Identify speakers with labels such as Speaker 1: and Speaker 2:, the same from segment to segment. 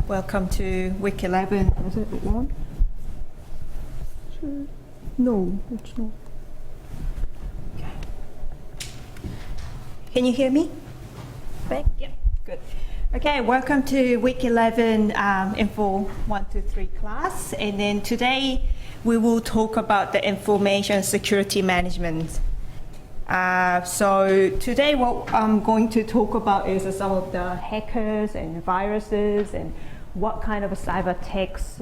Speaker 1: Welcome to week 11. Is it on? Sure. No, it's not. Okay. Can you hear me? Right? Yep. Good. Okay, welcome to week 11 INFO123 class. And then today we will talk about the information security management. So today what I'm going to talk about is some of the hackers and viruses and what kind of cyber attacks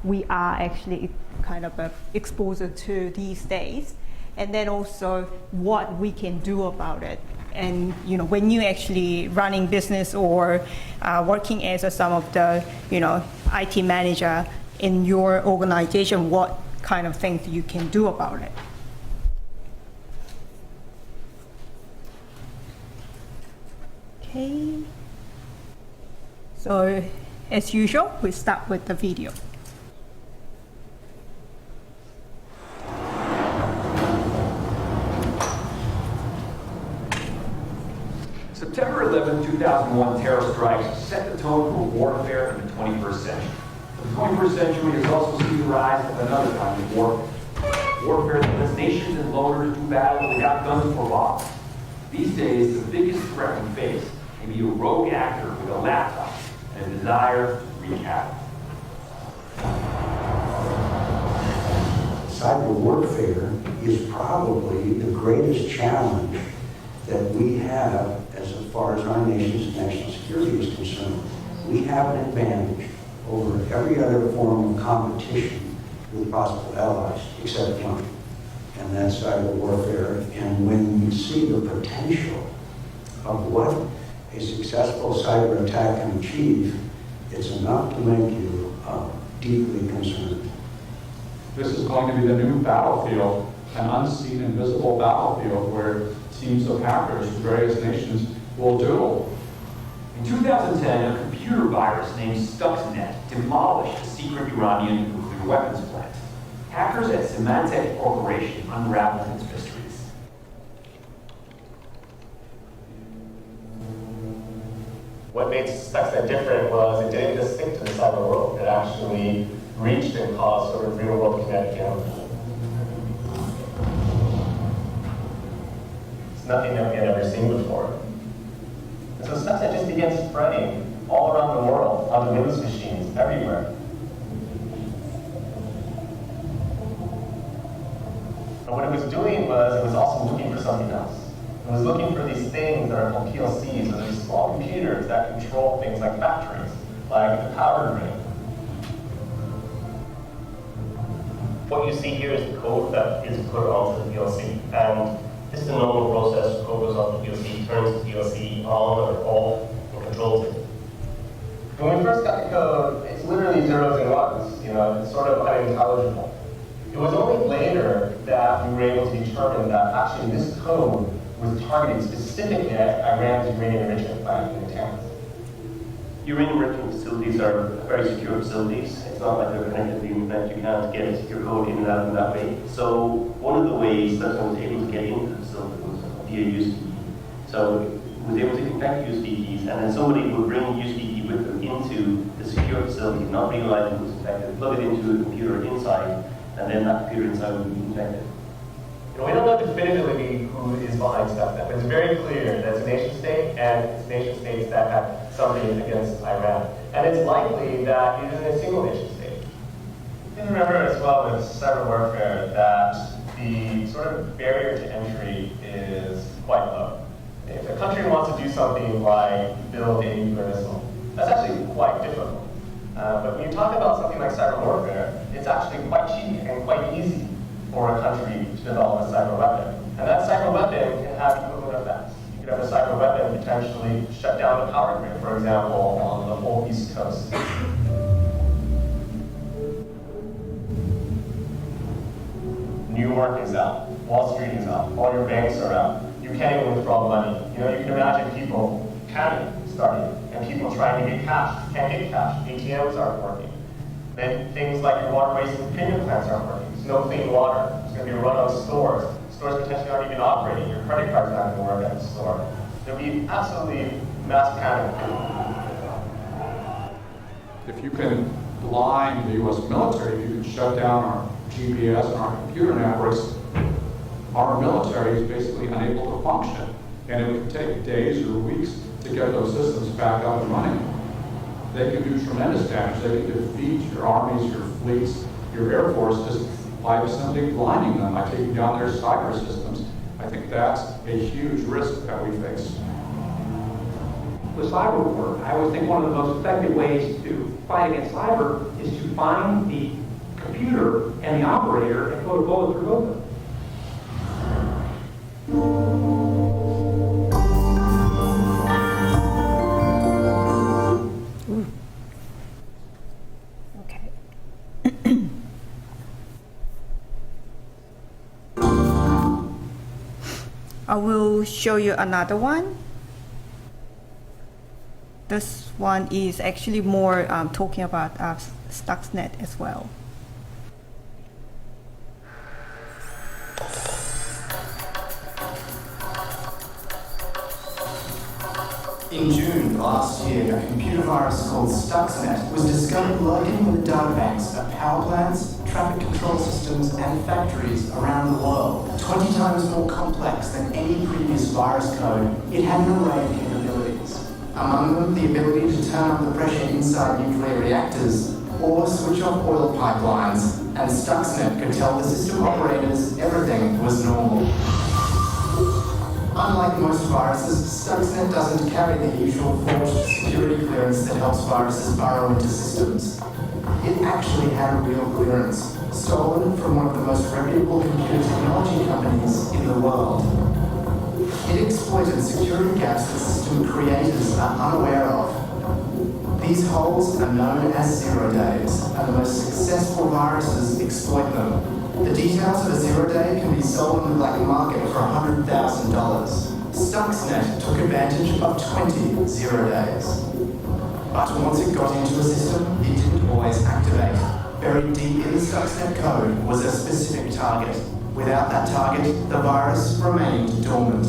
Speaker 1: we are actually kind of exposed to these days, and then also what we can do about it. And when you actually running business or working as some of the IT manager in your organization, what kind of things you can do about it. Okay. So as usual, we start with the video.
Speaker 2: September 11, 2001 terror strikes set the tone for warfare in the 21st century. The 21st century has also seen the rise of another kind of warfare. Warfare that lets nations and loners do battle without guns or bombs. These days, the biggest threat we face may be a rogue actor with a laptop and a desire to wreak havoc.
Speaker 3: Cyber warfare is probably the greatest challenge that we have as far as our nation's national security is concerned. We have an advantage over every other form of competition with possible allies, except one, and that's cyber warfare. And when you see the potential of what a successful cyber attack can achieve, it's enough to make you deeply concerned.
Speaker 4: This is going to be the new battlefield, an unseen, invisible battlefield where teams of hackers from various nations will duel.
Speaker 2: In 2010, a computer virus named Stuxnet demolished a secret Iranian nuclear weapons plant. Hackers at Symantec Corporation unraveled its mysteries.
Speaker 5: What made Stuxnet different was it didn't just stick to the cyber world. It actually reached and caused sort of real-world kinetic damage. It's nothing that we had ever seen before. And so Stuxnet just began spreading all around the world on the Windows machines everywhere. And what it was doing was it was also looking for something else. It was looking for these things that are called PLCs, or these small computers that control things like factories, like the power grid. What you see here is the code that is put onto the PLC. And this is a normal process. Code goes onto the PLC, turns the PLC on or off, and controls it. When we first got the code, it's literally zeros and ones. It's sort of unintelligible. It was only later that we were able to determine that actually this code was targeted specifically at Iran's uranium enrichment plant in Natanz.
Speaker 6: Uranium enrichment facilities are very secure facilities. It's not like they're connected to the internet. You can't get secure code in and out in that way. So one of the ways that I was able to get into the facility was via USB. So I was able to connect USB keys, and then somebody would bring a USB key with them into the secure facility, not realizing it was infected, plug it into a computer inside, and then that computer inside would be infected.
Speaker 5: We don't know definitively who is behind Stuxnet, but it's very clear that it's a nation state, and it's nation states that have something against Iran. And it's likely that it is a single nation state. You can remember as well with cyber warfare that the sort of barrier to entry is quite low. If a country wants to do something like build a nuclear missile, that's actually quite difficult. But when you talk about something like cyber warfare, it's actually quite cheap and quite easy for a country to develop a cyber weapon. And that cyber weapon can have equivalent effects. You could have a cyber weapon potentially shut down the power grid, for example, on the whole East Coast. New York is out. Wall Street is out. All your banks are out. You can't even withdraw money. You can imagine people panic starting and people trying to get cash. Can't get cash. ATMs aren't working. Then things like your water waste and treatment plants aren't working. There's no clean water. There's going to be a run on stores. Stores potentially aren't even operating. Your credit card's not going to work at the store. There'll be absolutely mass panic.
Speaker 4: If you can blind the US military, if you can shut down our GPS and our computer networks, our military is basically unable to function. And it would take days or weeks to get those systems back up and running. They can do tremendous damage. They can defeat your armies, your fleets, your air force just by simply blinding them, by taking down their cyber systems. I think that's a huge risk that we face.
Speaker 7: With cyber war, I always think one of the most effective ways to fight against cyber is to find the computer and the operator and go to bullet through both of them.
Speaker 1: Okay. I will show you another one. This one is actually more talking about Stuxnet as well.
Speaker 8: In June last year, a computer virus called Stuxnet was discovered lurking in the databanks of power plants, traffic control systems, and factories around the world. 20 times more complex than any previous virus code, it had an array of capabilities. Among them, the ability to turn up the pressure inside nuclear reactors or switch off oil pipelines, and Stuxnet could tell the system operators everything was normal. Unlike most viruses, Stuxnet doesn't carry the usual forged security clearance that helps viruses burrow into systems. It actually had a real clearance, stolen from one of the most reputable computer technology companies in the world. It exploited security gaps that system creators are unaware of. These holes are known as 0 days, and the most successful viruses exploit them. The details of a 0 day can be sold on the black market for $100,000. Stuxnet took advantage of 20 0 days. But once it got into a system, it didn't always activate. Buried deep in the Stuxnet code was a specific target. Without that target, the virus remained dormant.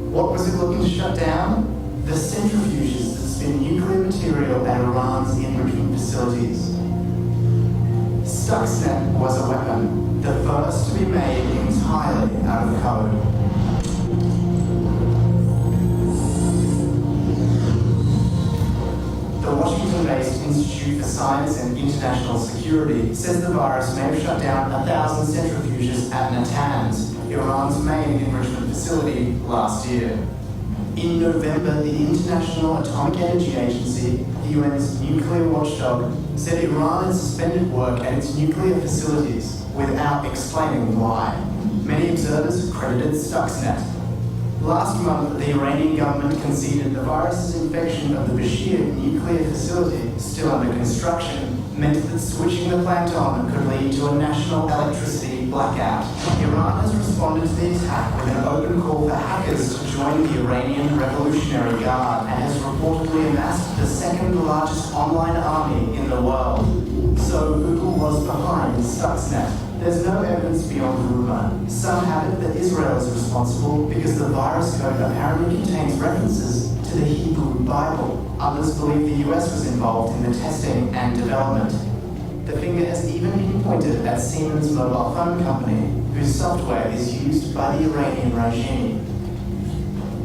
Speaker 8: What was it looking to shut down? The centrifuges that spin nuclear material at Iran's enrichment facilities. Stuxnet was a weapon, the first to be made entirely out of code. The Washington-based Institute for Science and International Security says the virus may have shut down 1,000 centrifuges at Natanz, Iran's main enrichment facility, last year. In November, the International Atomic Energy Agency, the UN's nuclear watchdog, said Iran had suspended work at its nuclear facilities without explaining why. Many observers credited Stuxnet. Last month, the Iranian government conceded the virus's infection of the Bashir nuclear facility, still under construction, meant that switching the plant on could lead to a national electricity blackout. Iran has responded to the attack with an open call for hackers to join the Iranian Revolutionary Guard and has reportedly amassed the second largest online army in the world. So who was behind Stuxnet? There's no evidence beyond rumor. Some have it that Israel is responsible because the virus code apparently contains references to the Hebrew Bible. Others believe the US was involved in the testing and development. The finger has even been pointed at Siemens mobile phone company, whose software is used by the Iranian regime.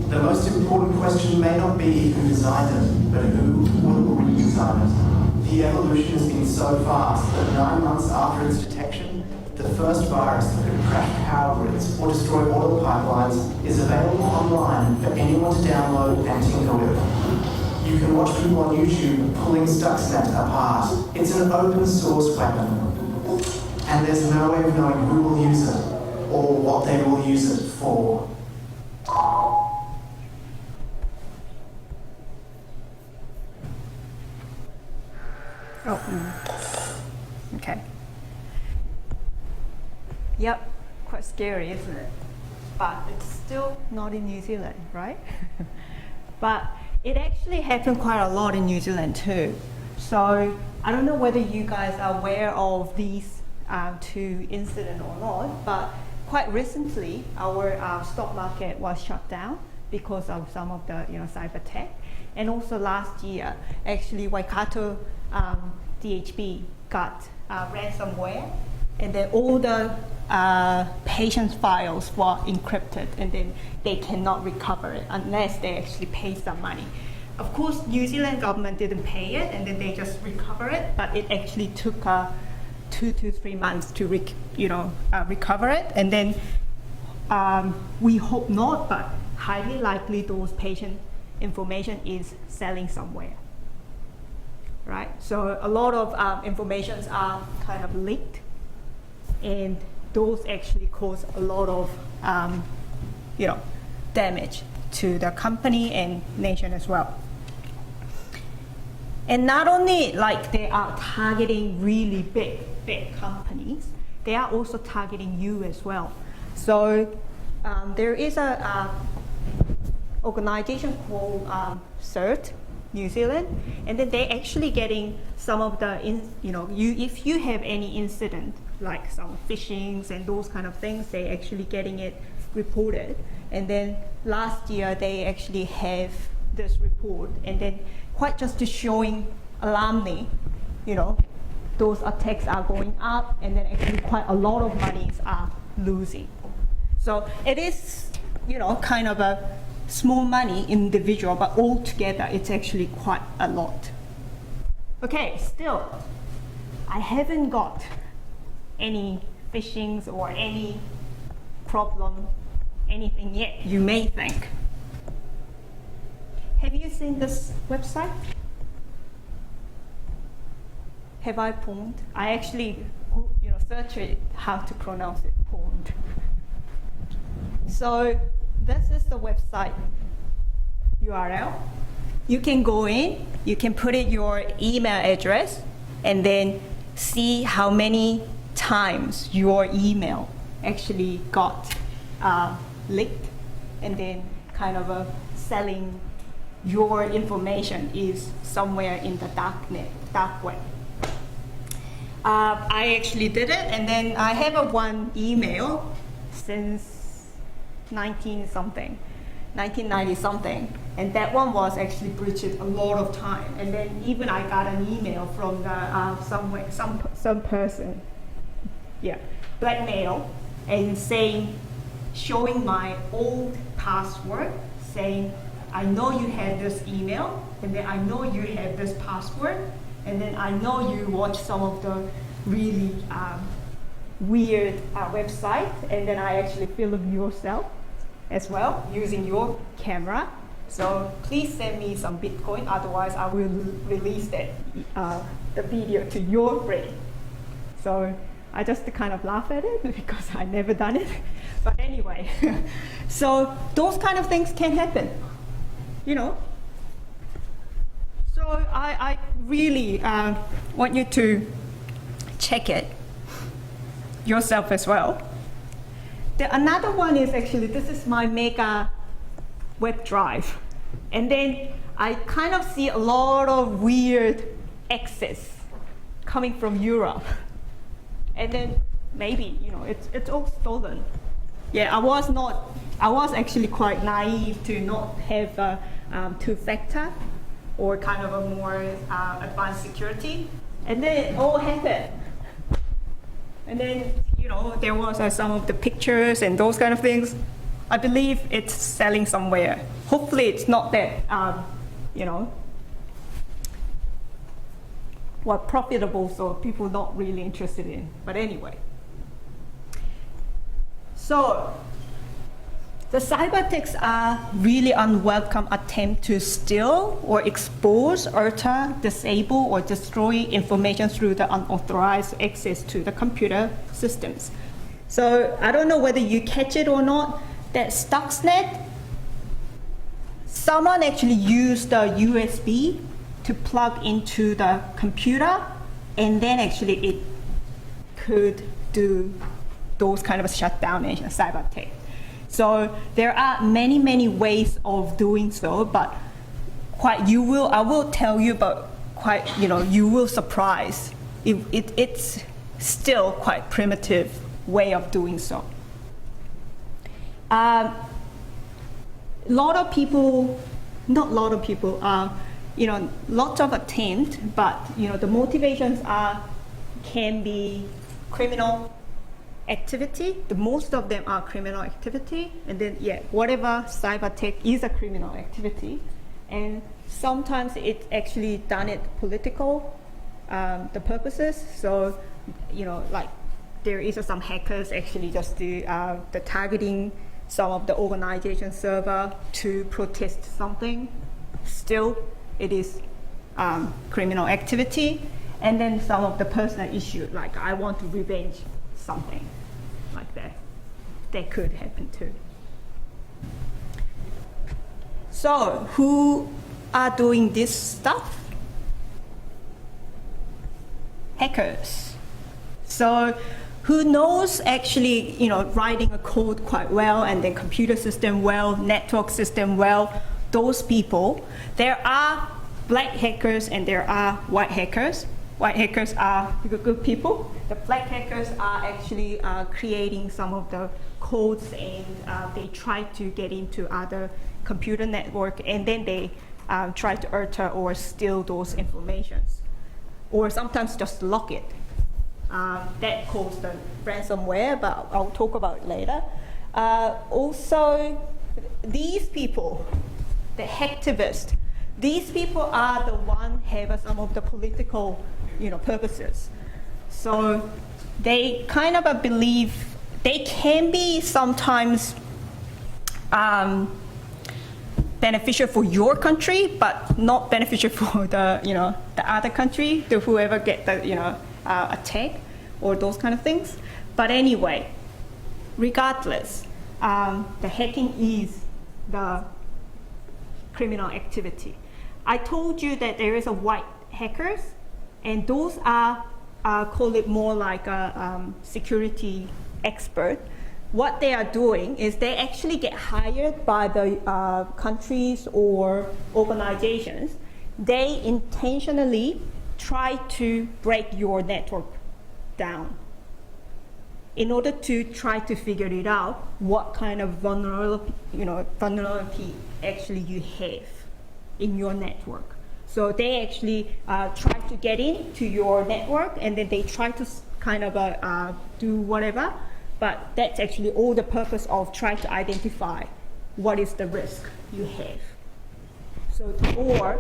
Speaker 8: The most important question may not be who designed it, but who will redesign it. The evolution has been so fast that 9 months after its detection, the first virus that could crash power grids or destroy oil pipelines is available online for anyone to download and tinker with. You can watch people on YouTube pulling Stuxnet apart. It's an open source weapon. And there's no way of knowing who will use it or what they will use it for.
Speaker 1: Okay. Yep, quite scary, isn't it? But it's still not in New Zealand, right? But it actually happened quite a lot in New Zealand too. So I don't know whether you guys are aware of these two incidents or not, but quite recently our stock market was shut down because of some of the cyber tech. And also last year, actually, Waikato DHB got ransomware, and then all the patient's files were encrypted, and then they cannot recover it unless they actually pay some money. Of course, New Zealand government didn't pay it, and then they just recover it, but it actually took 2 to 3 months to recover it, and then we hope not, but highly likely those patient information is selling somewhere, right? So a lot of informations are kind of leaked, and those actually cause a lot of damage to the company and nation as well. And not only like they are targeting really big companies, they are also targeting you as well. So there is a organization called CERT New Zealand, and then they actually getting some of the if you have any incident like some phishings and those kind of things, they actually getting it reported. And then last year they actually have this report, and then quite just to showing alarmingly, those attacks are going up, and then actually quite a lot of monies are losing. So it is, kind of a small money individual, but altogether it's actually quite a lot. Okay, still, I haven't got any phishings or any problem, anything yet, you may think. Have you seen this website? Have I pawned? I actually, searched it, how to pronounce it, pawned. So this is the website URL. You can go in, you can put in your email address, and then see how many times your email actually got leaked, and then kind of selling your information is somewhere in the dark web. I actually did it, and then I have one email since 1990 something, and that one was actually breached a lot of time. And then even I got an email from the some person, blackmail, and showing my old password, saying, I know you had this email, and then I know you have this password, and then I know you watch some of the really weird websites, and then I actually film yourself as well using your camera. So please send me some Bitcoin, otherwise I will release the video to your brain. So I just kind of laugh at it because I never done it. But anyway, so those kind of things can happen, So I really want you to check it yourself as well. Another one is actually, this is my mega web drive. And then I kind of see a lot of weird access coming from Europe. And then maybe, it's all stolen. Yeah, I was actually quite naive to not have a two-factor or kind of a more advanced security. And then it all happened. And then, there was some of the pictures and those kind of things. I believe it's selling somewhere. Hopefully it's not that, profitable, so people not really interested in. But anyway. So, the cyber attacks are really unwelcome attempt to steal or expose, alter, disable, or destroy information through the unauthorized access to the computer systems. So I don't know whether you catch it or not, that Stuxnet, someone actually used the USB to plug into the computer, and then actually it could do those kind of shutdown and cyber attack. So there are many, many ways of doing so, but I will tell you, but you will surprise. It's still quite primitive way of doing so. A lot of people not a lot of people, lots of attempts, but the motivations can be criminal activity. The most of them are criminal activity, and then whatever cyber tech is a criminal activity, and sometimes it's actually done it political the purposes. So like there is some hackers actually just do the targeting some of the organization server to protest something. Still, it is criminal activity. And then some of the personal issue, like I want to revenge something like that could happen too. So who are doing this stuff? Hackers. So who knows actually, writing a code quite well, and then computer system well, network system well, those people. There are black hackers and there are white hackers. White hackers are good people. The black hackers are actually creating some of the codes, and they try to get into other computer network, and then they try to alter or steal those informations, or sometimes just lock it. That calls the ransomware, but I'll talk about it later. Also, these people, the hacktivists, these people are the one have some of the political, purposes. So they kind of believe they can be sometimes beneficial for your country, but not beneficial for the the other country, to whoever get the attack or those kind of things. But anyway, regardless, the hacking is the criminal activity. I told you that there is a white hackers, and those are call it more like a security expert. What they are doing is they actually get hired by the countries or organizations. They intentionally try to break your network down in order to try to figure it out what kind of vulnerability actually you have in your network. So they actually try to get into your network, and then they try to kind of do whatever, but that's actually all the purpose of trying to identify what is the risk you have. So, or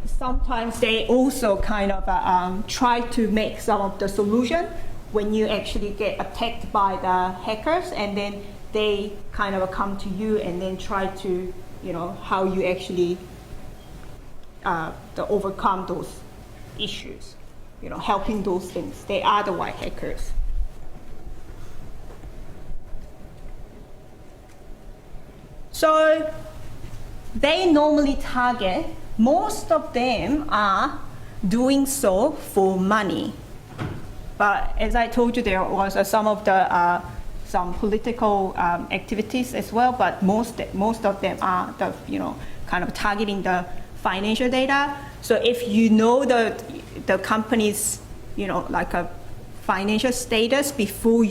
Speaker 1: sometimes they also kind of try to make some of the solution when you actually get attacked by the hackers, and then they kind of come to you and then try to, how you actually to overcome those issues, helping those things. They are the white hackers. So they normally target, most of them are doing so for money. But as I told you, there was some of the some political activities as well, but most of them are the kind of targeting the financial data. So if you know the company's like a financial status before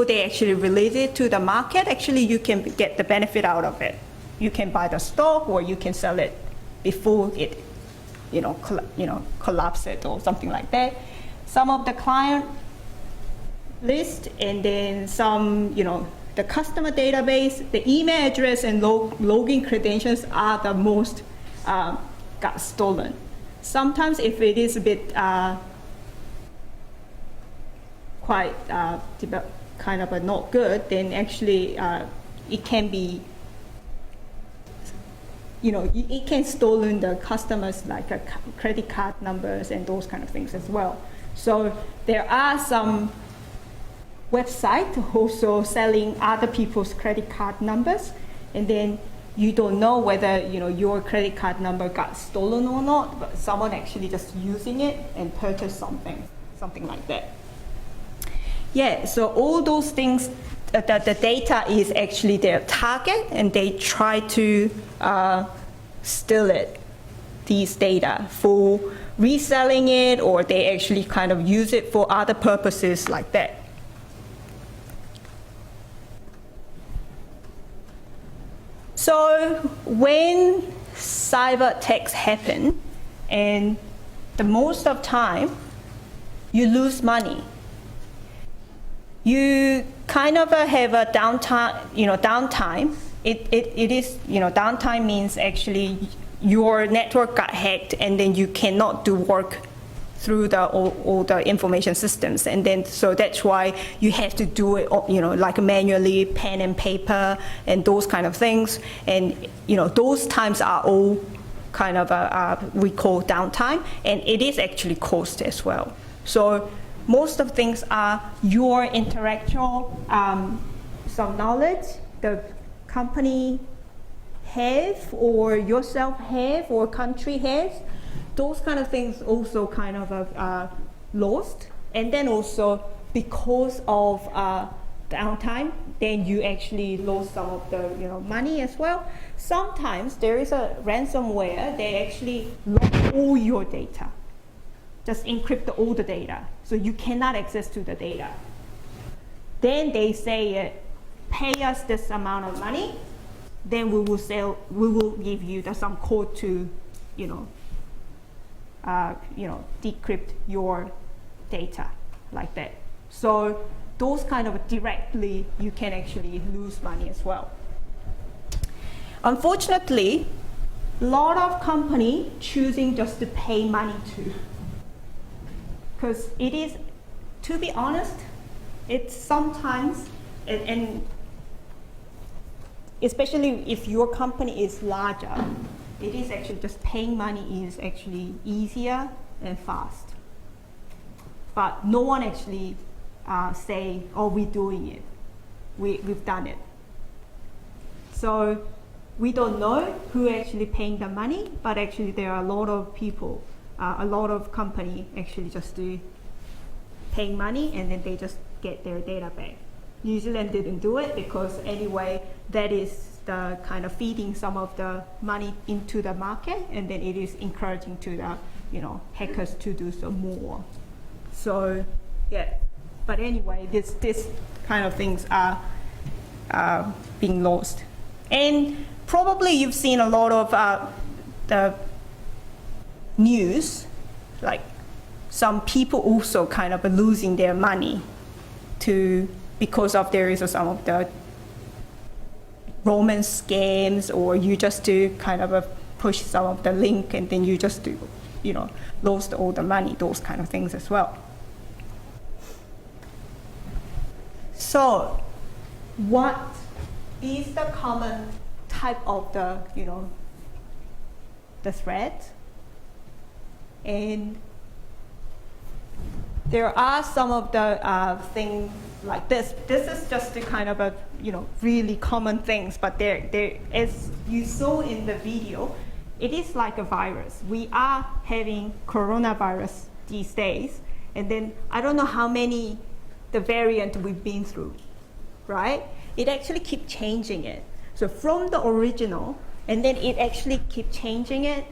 Speaker 1: they actually release it to the market, actually you can get the benefit out of it. You can buy the stock, or you can sell it before it collapses or something like that. Some of the client list, and then some the customer database, the email address and login credentials are the most got stolen. Sometimes if it is a bit quite kind of not good, then actually it can be, it can stolen the customers like credit card numbers and those kind of things as well. So there are some websites also selling other people's credit card numbers, and then you don't know whether your credit card number got stolen or not, but someone actually just using it and purchase something like that. Yeah, so all those things, the data is actually their target, and they try to steal it, these data, for reselling it, or they actually kind of use it for other purposes like that. So when cyber attacks happen, and the most of time, you lose money. You kind of have a downtime, downtime. It is, downtime means actually your network got hacked and then you cannot do work through all the information systems, and then so that's why you have to do it, like manually, pen and paper, and those kind of things, and those times are all kind of we call downtime, and it is actually cost as well. So most of things are your intellectual, some knowledge the company have, or yourself have, or country has. Those kind of things also kind of lost. And then also because of downtime, then you actually lost some of the money as well. Sometimes there is a ransomware, they actually lock all your data, just encrypt all the data, so you cannot access to the data. Then they say, pay us this amount of money, then we will give you some code to, decrypt your data, like that. So those kind of directly, you can actually lose money as well. Unfortunately, a lot of company choosing just to pay money to, because it is, to be honest, it's sometimes, and especially if your company is larger, it is actually just paying money is actually easier and fast. But no one actually say, oh, we're doing it. We've done it. So we don't know who actually paying the money, but actually there are a lot of people, a lot of company actually just do paying money and then they just get their data back. New Zealand didn't do it because anyway, that is the kind of feeding some of the money into the market, and then it is encouraging to the hackers to do some more. So yeah, but anyway, this kind of things are being lost. And probably you've seen a lot of the news, like some people also kind of losing their money because of there is some of the romance scams, or you just do kind of push some of the link and then you just do, lost all the money, those kind of things as well. So what is the common type of the, the threat? And there are some of the things like this. This is just the kind of really common things, but there, as you saw in the video, it is like a virus. We are having coronavirus these days, and then I don't know how many the variant we've been through, right? It actually keeps changing it. So from the original, and then it actually keeps changing it,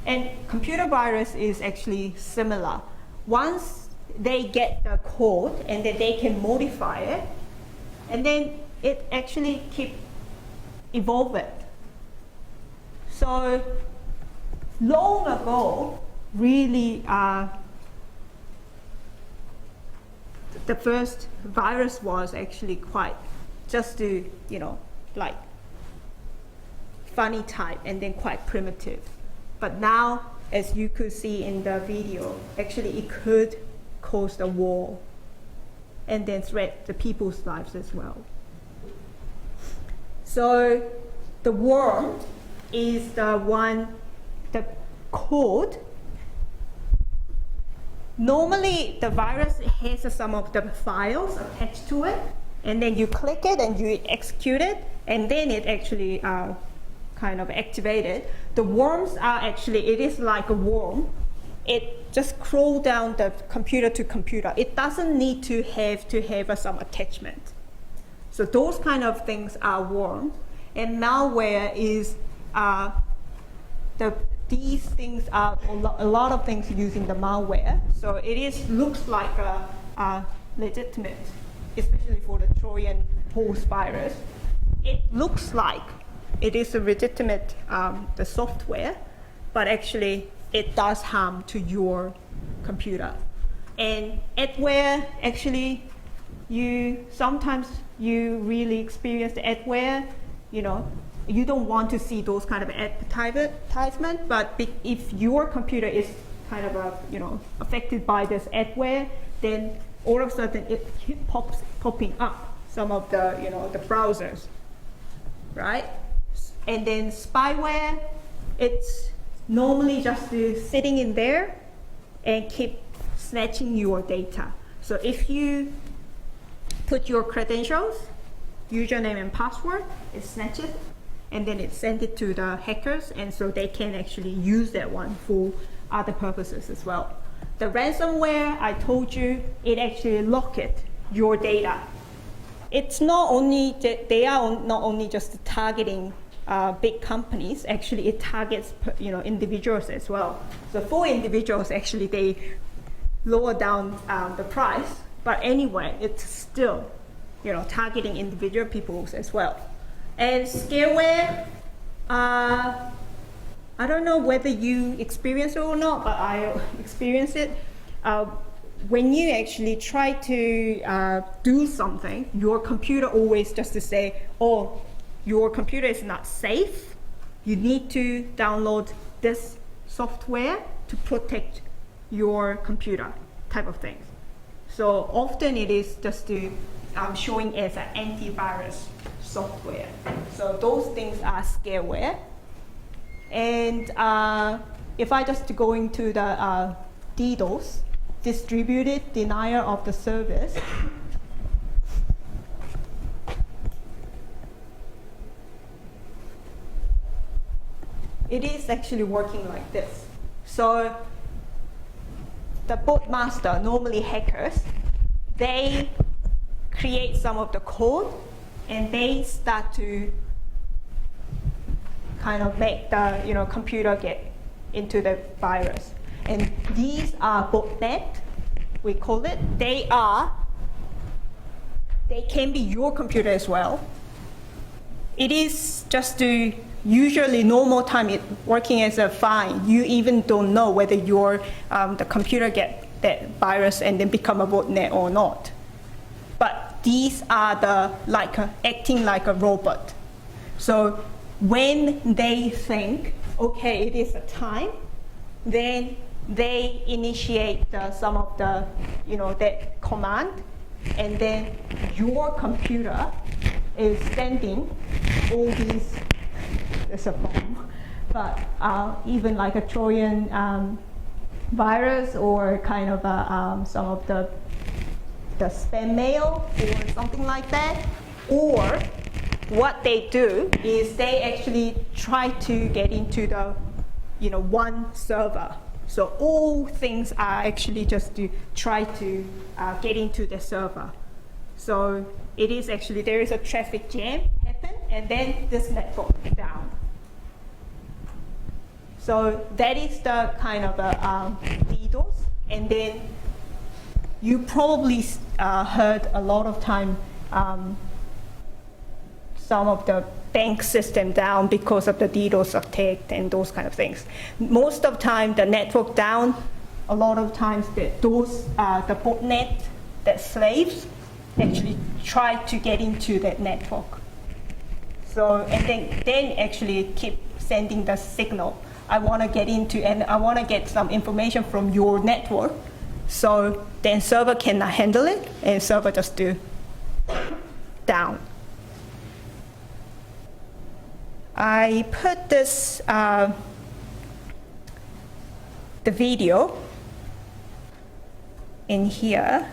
Speaker 1: and computer virus is actually similar. Once they get the code and then they can modify it, and then it actually keep evolving. So long ago, really, the first virus was actually quite just to, like funny type and then quite primitive. But now, as you could see in the video, actually it could cause a war and then threat the people's lives as well. So the worm is the code. Normally the virus has some of the files attached to it, and then you click it and you execute it, and then it actually kind of activated. The worms are actually, it is like a worm. It just crawl down the computer to computer. It doesn't need to have some attachment. So those kind of things are worm. And malware is, these things are a lot of things using the malware. So it looks like a legitimate, especially for the Trojan horse virus. It looks like it is a legitimate the software, but actually it does harm to your computer. And adware, actually, sometimes you really experience the adware, you don't want to see those kind of advertisement, but if your computer is kind of affected by this adware, then all of a sudden it popping up some of the the browsers, right? And then spyware, it's normally just sitting in there and keep snatching your data. So if you put your credentials, username and password, it snatches and then it sends it to the hackers, and so they can actually use that one for other purposes as well. The ransomware, I told you, it actually locks your data. It's not only they are not only just targeting big companies. Actually, it targets individuals as well. So for individuals, actually, they lower down the price. But anyway, it's still targeting individual people as well. And scareware, I don't know whether you experience it or not, but I experienced it. When you actually try to do something, your computer always just to say, oh, your computer is not safe. You need to download this software to protect your computer, type of things. So often it is just showing as an antivirus software. So those things are scareware. And if I just go into the DDoS, distributed denial of the service, it is actually working like this. So the bot master, normally hackers, they create some of the code and they start to kind of make the computer get into the virus. And these are botnet, we call it. They can be your computer as well. It is just to usually normal time it working as a fine. You even don't know whether your the computer get that virus and then become a botnet or not. But these are acting like a robot. So when they think, okay, it is a time, then they initiate some of the that command, and then your computer is sending all these. It's a bomb, but even like a Trojan virus or kind of some of the spam mail or something like that. Or what they do is they actually try to get into the one server. So all things are actually just to try to get into the server. So it is actually, there is a traffic jam happen, and then this network is down. So that is the kind of DDoS. And then you probably heard a lot of time some of the bank system down because of the DDoS attack and those kind of things. Most of the time, the network down. A lot of times, the botnet, the slaves, actually try to get into that network. So and then actually keep sending the signal. I want to get into and I want to get some information from your network. So then server cannot handle it, and server just do down. I put this, the video in here.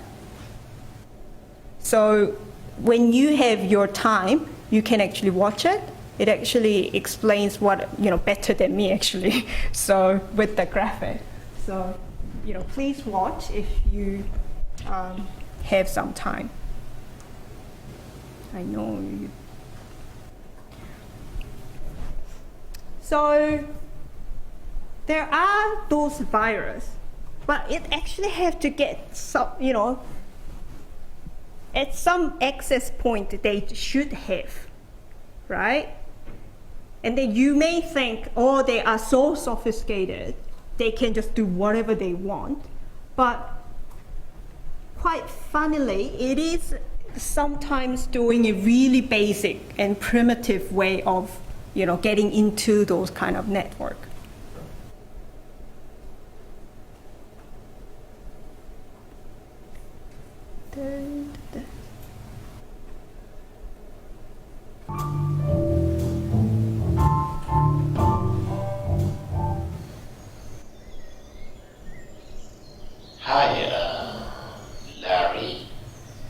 Speaker 1: So when you have your time, you can actually watch it. It actually explains what, better than me actually. So with the graphic. So, please watch if you have some time. I know you. So there are those viruses, but it actually have to get some, at some access point they should have, right? And then you may think, oh, they are so sophisticated, they can just do whatever they want. But quite funnily, it is sometimes doing a really basic and primitive way of, getting into those kind of network.
Speaker 9: Hi, Larry.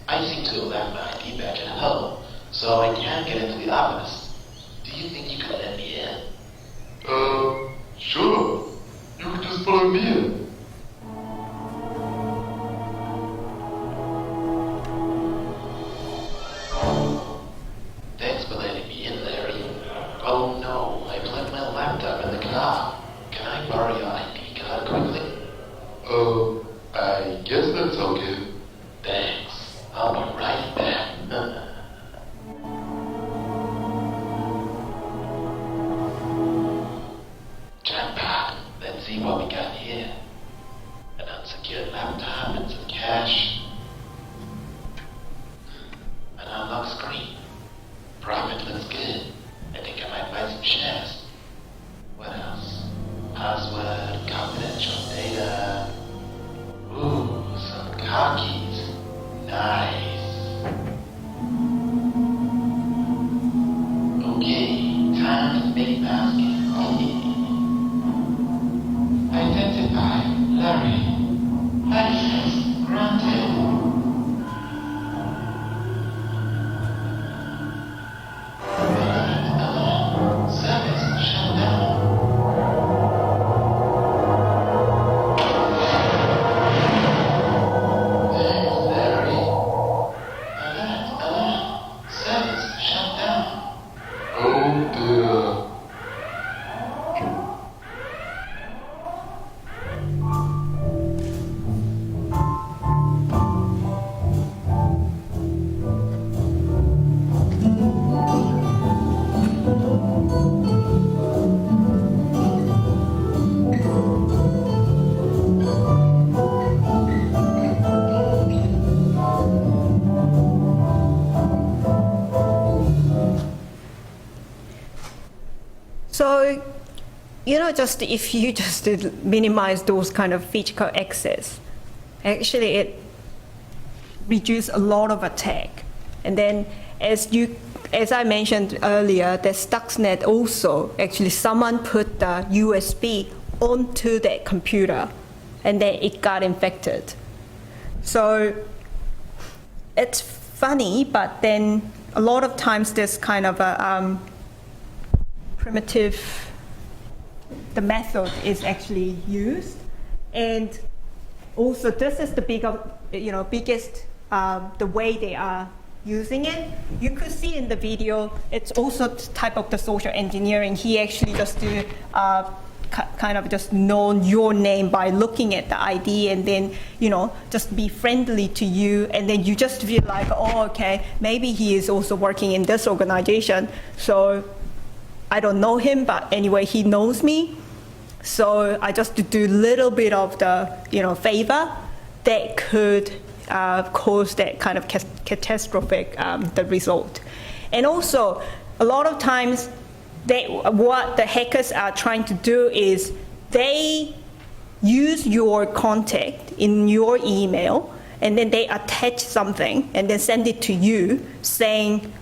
Speaker 9: I seem to have left my ID back at home, so I can't get into the office. Do you think you could let me in?
Speaker 10: Sure. You could just follow me in.
Speaker 9: Thanks for letting me in, Larry. Oh no, I left my laptop in the car. Can I borrow your ID card quickly?
Speaker 10: I guess that's okay.
Speaker 9: Thanks. I'll be right back. Jackpot. Let's see what we got here. An unsecured laptop and some cash. An unlocked screen. Profit looks good. I think I might buy some shares. What else? Password, confidential data. Ooh, some car keys. Nice. Okay, time to make basket. Identify, Larry. Access granted. Service shut down. Thanks, Larry. Alert. Service shut down.
Speaker 10: Oh dear.
Speaker 1: So, just if you just minimize those kind of physical access, actually it reduces a lot of attack. And then as I mentioned earlier, the Stuxnet also, actually someone put the USB onto that computer and then it got infected. So it's funny, but then a lot of times there's kind of a primitive, the method is actually used. And also this is the biggest, the way they are using it. You could see in the video, it's also type of the social engineering. He actually just do kind of just know your name by looking at the ID and then, just be friendly to you. And then you just feel like, oh, okay, maybe he is also working in this organization. So I don't know him, but anyway, he knows me. So I just do a little bit of the, favor that could cause that kind of catastrophic the result. And also, a lot of times, what the hackers are trying to do is they use your contact in your email, and then they attach something and then send it to you saying,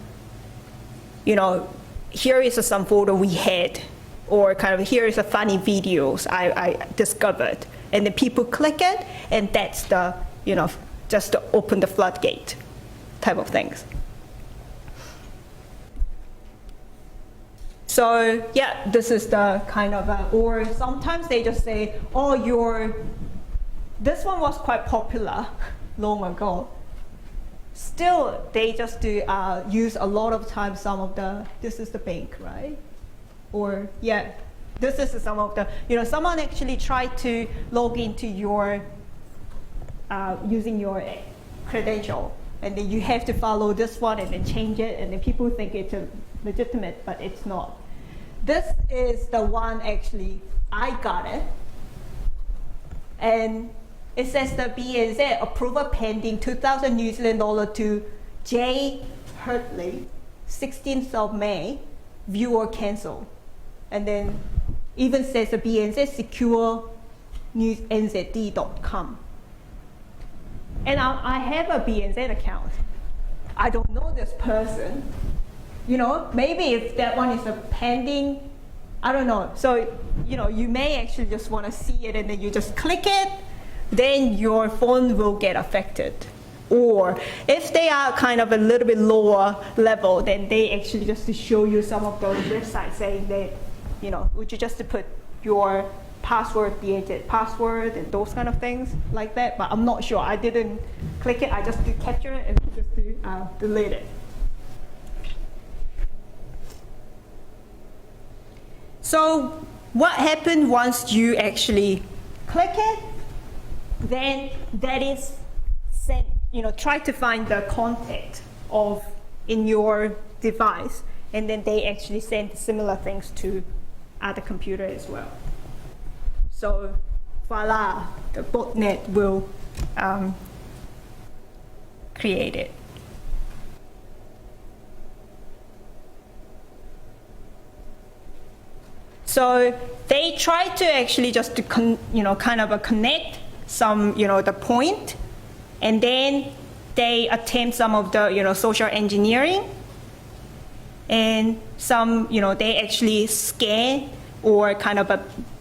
Speaker 1: here is some photo we had, or kind of here is a funny videos I discovered. And then people click it, and that's the, just to open the floodgate type of things. So yeah, this is the kind of, or sometimes they just say, oh, this one was quite popular long ago. Still, they just do use a lot of time some of this is the bank, right? Or yeah, this is some of the, someone actually tried to log into your, using your credential. And then you have to follow this one and then change it, and then people think it's legitimate, but it's not. this is the one actually I got it. And it says the BNZ approval pending 2,000 New Zealand dollar to J. Hurtley, 16th of May, view or cancel. And then even says the BNZ secure newsnzd.com. And I have a BNZ account. I don't know this person. You know, maybe if that one is a pending, I don't know. So, you know, you may actually just want to see it and then you just click it, then your phone will get affected. Or if they are kind of a little bit lower level, then they actually just to show you some of those websites saying that, you know, would you just to put your password, BNZ password, and those kind of things like that. But I'm not sure. I didn't click it. I just did capture it and just delete it. So what happened once you actually click it? Then that is sent, you know, try to find the contact of in your device, and then they actually send similar things to other computer as well. So voila, the botnet will create it. So they try to actually just to kind of connect some, you know, the point, and then they attempt some of the, you know, social engineering, and some, you know, they actually scan or kind of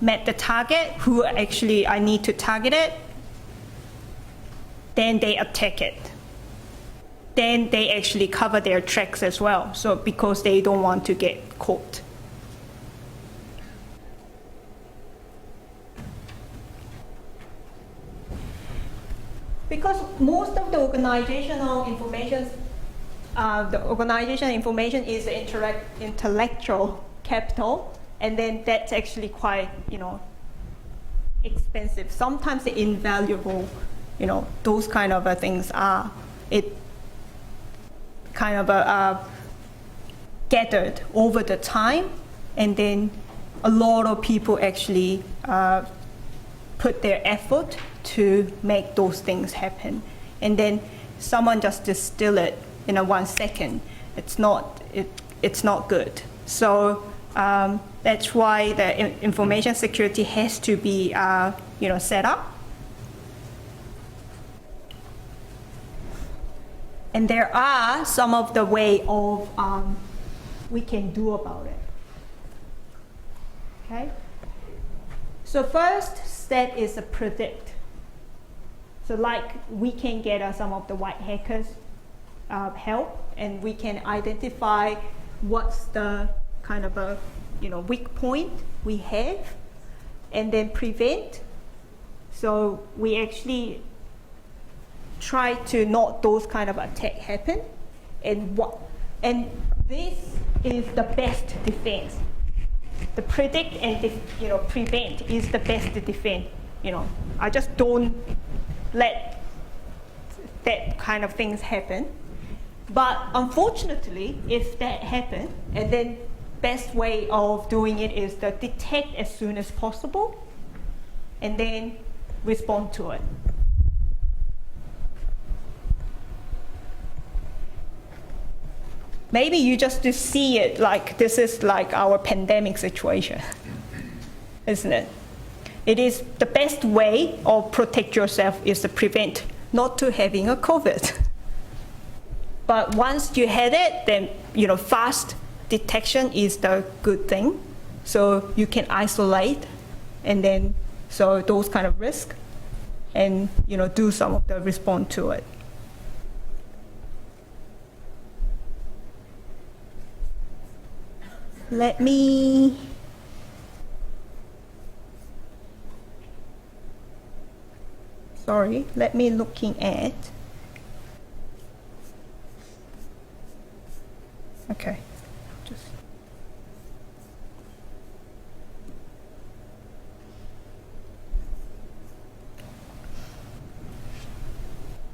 Speaker 1: met the target who actually I need to target it. Then they attack it. Then they actually cover their tracks as well. So because they don't want to get caught. Because most of the organizational information is intellectual capital, and then that's actually quite, you know, expensive. Sometimes the invaluable, you know, those kind of things are gathered over the time, and then a lot of people actually put their effort to make those things happen, and then someone just steal it in 1 second. It's not good. So that's why the information security has to be you know, set up. And there are some of the way of we can do about it. Okay. So first step is to predict. So like we can get some of the white hackers help, and we can identify what's the kind of a, you know, weak point we have, and then prevent. So we actually try to not those kind of attack happen, and this is the best defense. The predict and you know, prevent is the best defense. You know, I just don't let that kind of things happen. But unfortunately, if that happens, and then best way of doing it is to detect as soon as possible, and then respond to it. Maybe you just to see it like this is like our pandemic situation, isn't it? It is the best way of protect yourself is to prevent not to having a COVID. But once you had it, then, you know, fast detection is the good thing. So you can isolate, and then so those kind of risk, and, you know, do some of the response to it. Let me looking at, okay,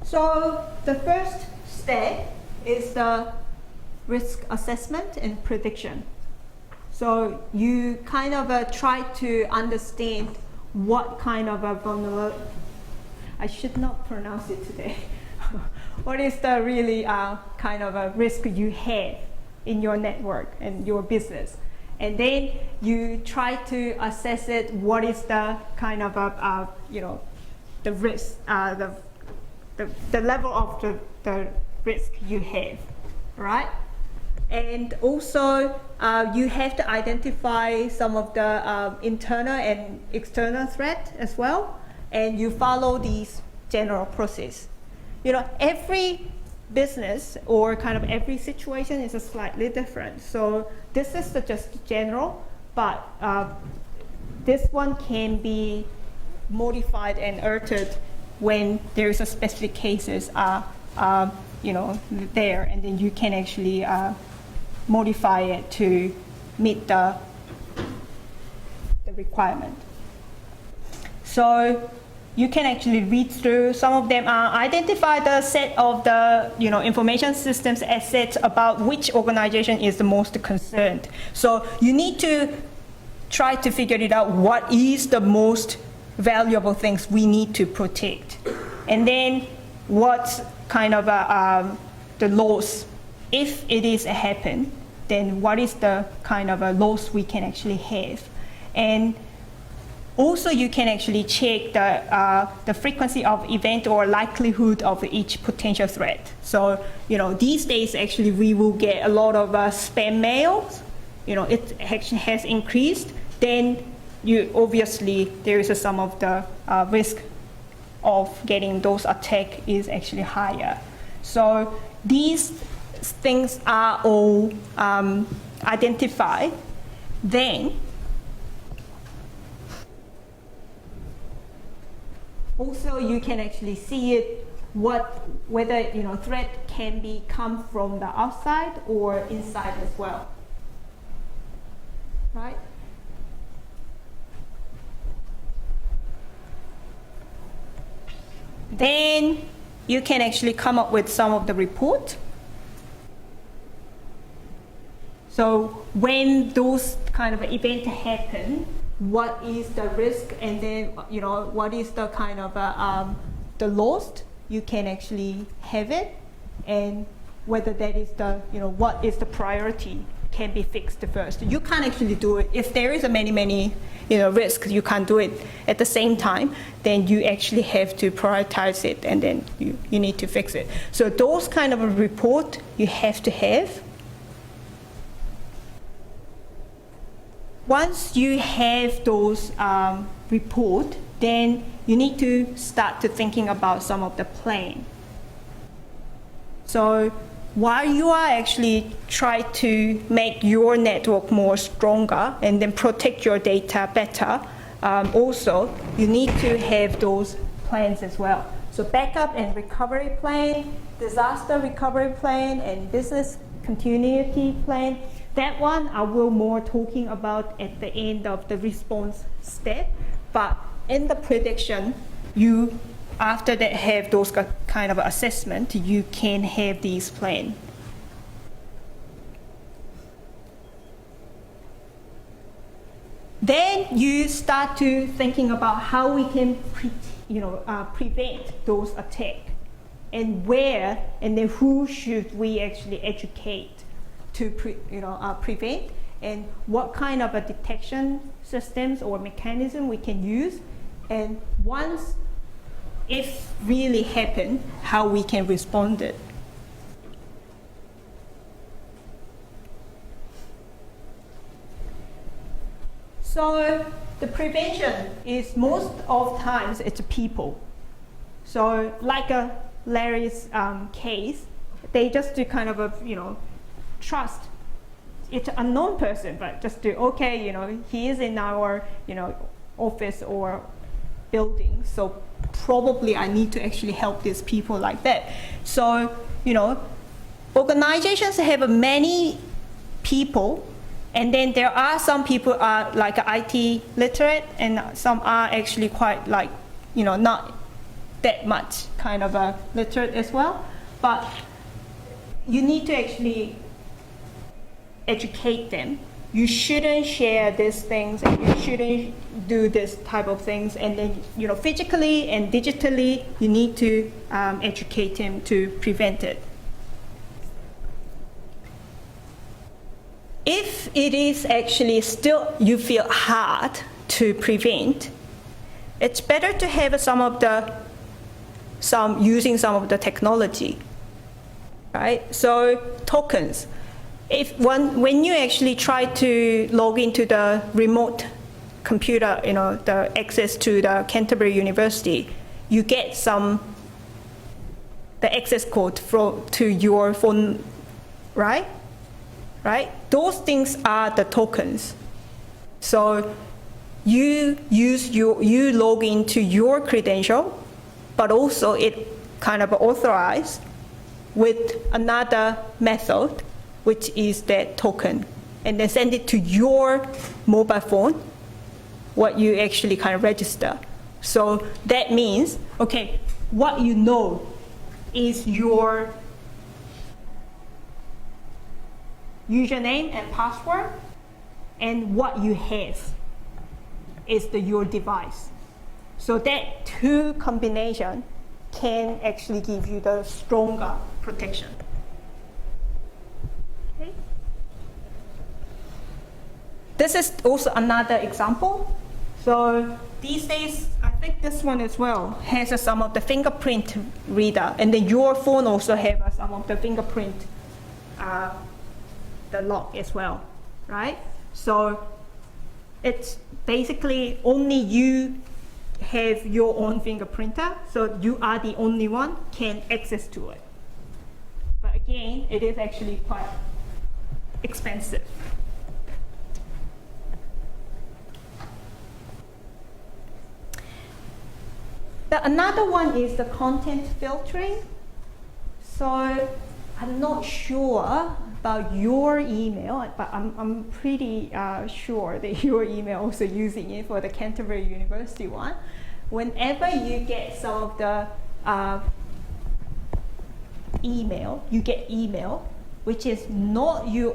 Speaker 1: so the first step is the risk assessment and prediction. So you kind of try to understand what kind of a vulnerability, I should not pronounce it today. What is the really kind of a risk you have in your network and your business? And then you try to assess it, what is the kind of the risk, the level of the risk you have, right? And also, you have to identify some of the internal and external threat as well, and you follow these general process. Every business or kind of every situation is slightly different. So this is just general, but this one can be modified and altered when there is a specific cases there, and then you can actually modify it to meet the requirement. So you can actually read through some of them. Identify the set of the information systems assets about which organization is the most concerned. So you need to try to figure it out, what is the most valuable things we need to protect, and then what's kind of the loss. If it is happen, then what is the kind of a loss we can actually have? And also you can actually check the frequency of event or likelihood of each potential threat. So these days actually we will get a lot of spam mails. It actually has increased. Then obviously there is some of the risk of getting those attacks is actually higher. So these things are all identified. Then also you can actually see it, whether threat can come from the outside or inside as well, right? Then you can actually come up with some of the report. So when those kind of events happen, what is the risk, and then what is the kind of the loss? You can actually have it, and whether that is the what is the priority can be fixed first. You can't actually do it if there is a many risks. You can't do it at the same time. Then you actually have to prioritize it, and then you need to fix it. So those kind of a report you have to have. Once you have those report, then you need to start to thinking about some of the plan. So while you are actually trying to make your network more stronger and then protect your data better, also you need to have those plans as well. So backup and recovery plan, disaster recovery plan, and business continuity plan. That one I will more talking about at the end of the response step. But in the prediction, you after that have those kind of assessment, you can have these plans. Then you start to thinking about how we can prevent those attacks, and where, and then who should we actually educate to prevent, and what kind of a detection systems or mechanism we can use, and once if really happen, how we can respond it. So the prevention is most of times it's people. So like Larry's case, they just do kind of trust. It's an unknown person, but just do, okay, he is in our, office or building, so probably I need to actually help these people like that. So, organizations have many people, and then there are some people are like IT literate, and some are actually quite like, not that much kind of literate as well. But you need to actually educate them you shouldn't share these things, and you shouldn't do this type of things. And then, you know, physically and digitally, you need to educate him to prevent it. If it is actually still you feel hard to prevent, it's better to have using some of the technology, right? So tokens. When you actually try to log into the remote computer, you know, the access to the Canterbury University, you get the access code to your phone, right? Right? Those things are the tokens. So you log into your credential, but also it kind of authorized with another method, which is that token, and then send it to your mobile phone, what you actually kind of register. So that means, okay, what you know is your username and password, and what you have is your device. So that two combination can actually give you the stronger protection. Okay. This is also another example. So these days, I think this one as well has some of the fingerprint reader, and then your phone also has some of the fingerprint the lock as well, right? So it's basically only you have your own fingerprinter, so you are the only one can access to it. But again, it is actually quite expensive. Another one is the content filtering. So I'm not sure about your email, but I'm pretty sure that your email also using it for the Canterbury University one. Whenever you get some of the you get email, which is not you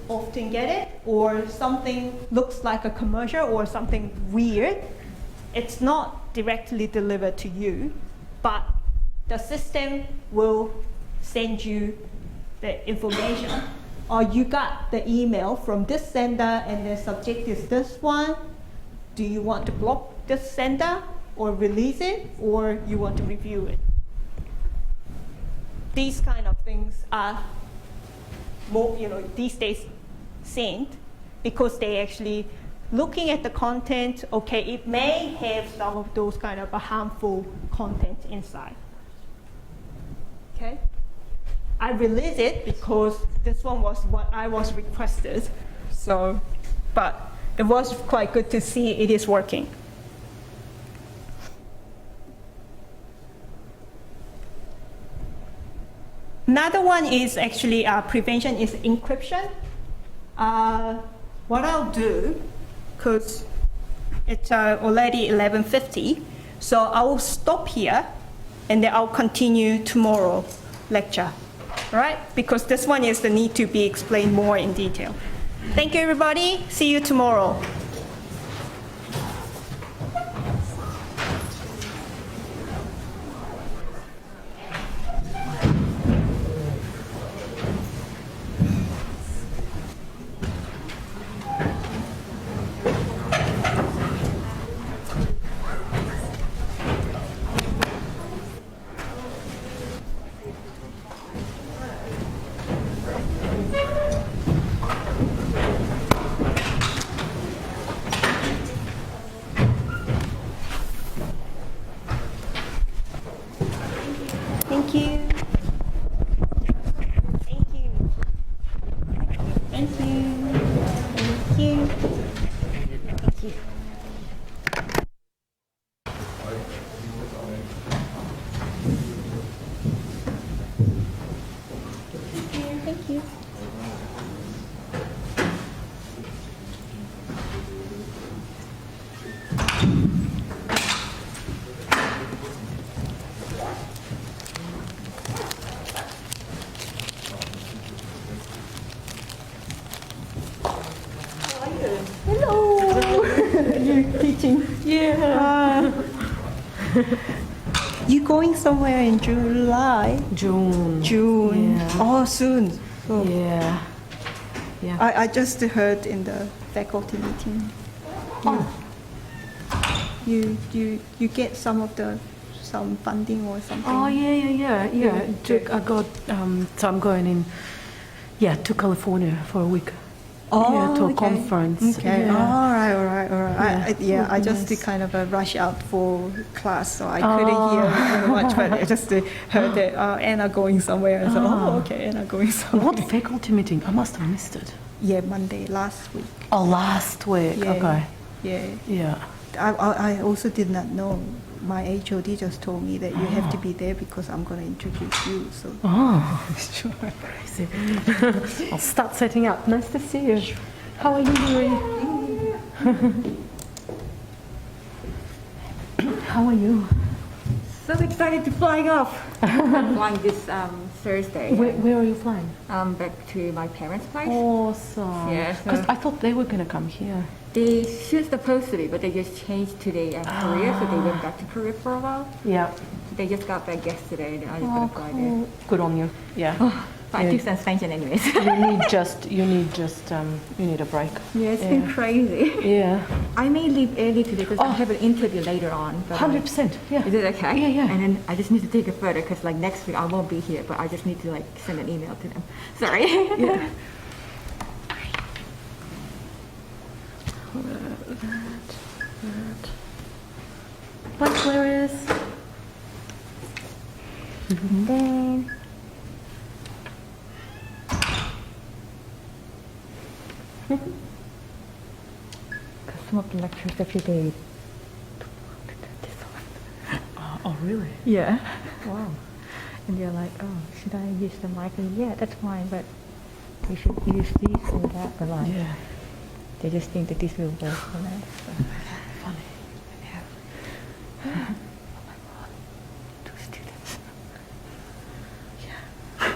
Speaker 1: often get it, or something looks like a commercial or something weird. It's not directly delivered to you, but the system will send you the information. Or you got the email from this sender and the subject is this one. Do you want to block this sender or release it, or you want to review it? These kind of things are more, these days sent because they actually looking at the content. Okay, it may have some of those kind of harmful content inside. Okay. I released it because this one was what I was requested. So, but it was quite good to see it is working. Another one is actually prevention is encryption. What I'll do, because it's already 11:50, so I will stop here and then I'll continue tomorrow lecture. Right? Because this one is the need to be explained more in detail. Thank you, everybody. See you tomorrow. You going somewhere in July?
Speaker 11: June.
Speaker 1: June.
Speaker 11: Yeah.
Speaker 1: Oh, soon. So
Speaker 11: Yeah. Yeah.
Speaker 1: I just heard in the faculty meeting. You get some funding or something.
Speaker 11: Oh yeah. I got so I'm going in. Yeah, to California for a week. Yeah, to a conference.
Speaker 1: Okay.
Speaker 11: Yeah.
Speaker 1: All right.
Speaker 11: Yeah.
Speaker 1: I just
Speaker 11: Nice.
Speaker 1: kind of rush out for class, so I couldn't hear very much, but I just heard that Anna going somewhere. And so, okay, Anna going somewhere.
Speaker 11: What faculty meeting? I must have missed it.
Speaker 1: Yeah, Monday last week.
Speaker 11: Oh, last week.
Speaker 1: Yeah.
Speaker 11: Okay.
Speaker 1: Yeah.
Speaker 11: Yeah.
Speaker 1: I also did not know. My HOD just told me that you have to be there because I'm going to introduce you. So.
Speaker 11: Oh,
Speaker 1: Sure.
Speaker 11: crazy. I'll start setting up. Nice to see you. How are you, Marie? How are you?
Speaker 12: So excited to flying off. I'm flying this Thursday.
Speaker 11: Where are you flying?
Speaker 12: Back to my parents' place.
Speaker 11: Awesome.
Speaker 12: Yeah, so-
Speaker 11: Because I thought they were going to come here.
Speaker 12: They should supposed to be, but they just changed to the Korea, so they went back to Korea for a while.
Speaker 11: Yeah.
Speaker 12: They just got back yesterday, and I just
Speaker 11: Oh,
Speaker 12: got to fly there.
Speaker 11: cool. Good on you. Yeah.
Speaker 12: But
Speaker 11: Yeah.
Speaker 12: 2 cents pension anyways.
Speaker 11: you need a break.
Speaker 12: Yeah, it's been crazy.
Speaker 11: Yeah.
Speaker 12: I may leave early today because I have an interview later on. but
Speaker 11: 100%. Yeah.
Speaker 12: Is it okay?
Speaker 11: Yeah.
Speaker 12: And then I just need to take a photo because like next week I won't be here, but I just need to like send an email to them. Sorry.
Speaker 11: Yeah. But where is?
Speaker 12: And then because some of the lectures every day.
Speaker 11: Oh, really?
Speaker 12: Yeah.
Speaker 11: Wow.
Speaker 12: And they're like, oh, should I use the mic? And yeah, that's fine, but you should use these or that. But like,
Speaker 11: Yeah.
Speaker 12: they just think that this will work for them. So.
Speaker 11: Funny.
Speaker 12: Oh my god, 2 students. Yeah.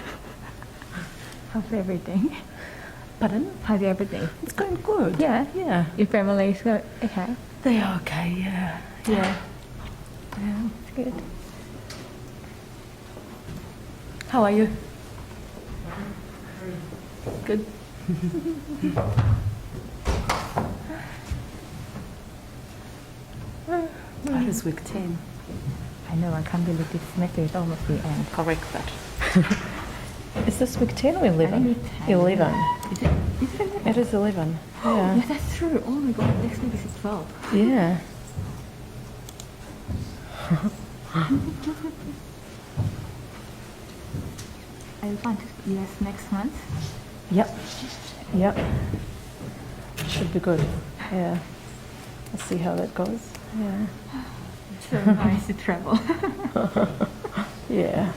Speaker 12: How's everything?
Speaker 11: Pardon?
Speaker 12: How's everything?
Speaker 11: It's going good.
Speaker 12: Yeah.
Speaker 11: Yeah.
Speaker 12: Your family is good? Okay.
Speaker 11: They are okay. Yeah. Yeah.
Speaker 12: Yeah, it's good.
Speaker 11: How are you? Good. That is week 10.
Speaker 12: I know, I can't believe this semester is almost the end.
Speaker 11: Correct that. Is this week 10 or 11?
Speaker 12: I think it's 10.
Speaker 11: 11.
Speaker 12: Is it?
Speaker 11: It is 11.
Speaker 12: Yeah,
Speaker 11: Yeah.
Speaker 12: that's true. Oh my god, next week is 12.
Speaker 11: Yeah.
Speaker 12: I'll find yes next month.
Speaker 11: Yep. Yep. Should be good. Yeah. Let's see how that goes. Yeah.
Speaker 12: It's so nice to travel.
Speaker 11: Yeah.